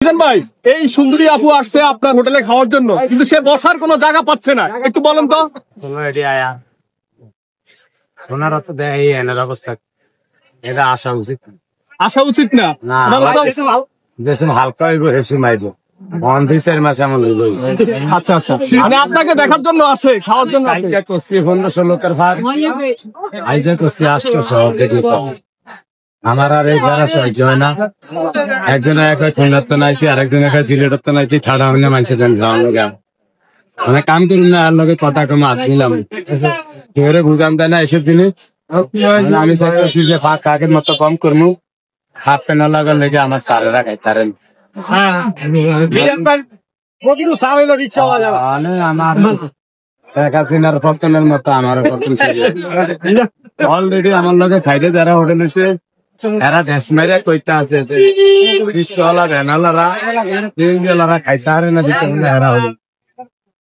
ভাই এই সুন্দরী আপু আসছে আপনার হোটেলে খাওয়ার জন্য, কিন্তু সে বসার কোনো জায়গা পাচ্ছে না, একটু বলেন তো। ওনারা তো দেয় এনার অবস্থা, এটা আসা উচিত আসা উচিত না। যেসব হালকা হইব হেসুম আইব মাসে এমন হইব। আচ্ছা আচ্ছা, মানে আপনাকে দেখার জন্য আসে, খাওয়ার জন্য আসে। করছি 1500 লোকের ভাগ, আইজা করছি 800 দেখি। আমার আর এই যারা সহ্য হয় না। একজনে এক খুলনার নাইছি, আরেকজন এক সিলেটের নাইছি, ঠাডা হইলে মানুষের যাওয়ানো গেল মানে কাম করুন না, আর লোকের কথা কম হাত দিলাম তোরে ভুগাম দেয় না এসব জিনিস। আমি চাইছি যে ফাঁক কাকের মতো কম করবো, হাফ পেনা লাগার লেগে আমার সারেরা খাইতারেন। আমার শেখ হাসিনার পতনের মতো আমারও পতন অলরেডি। আমার লগে সাইডে যারা হোটেল হয়েছে এরা ঢেস মেরে কইতে আছে, রিস্কওয়ালা ভ্যানওয়ালারা খাইতে হারে না দিতে হলে এরা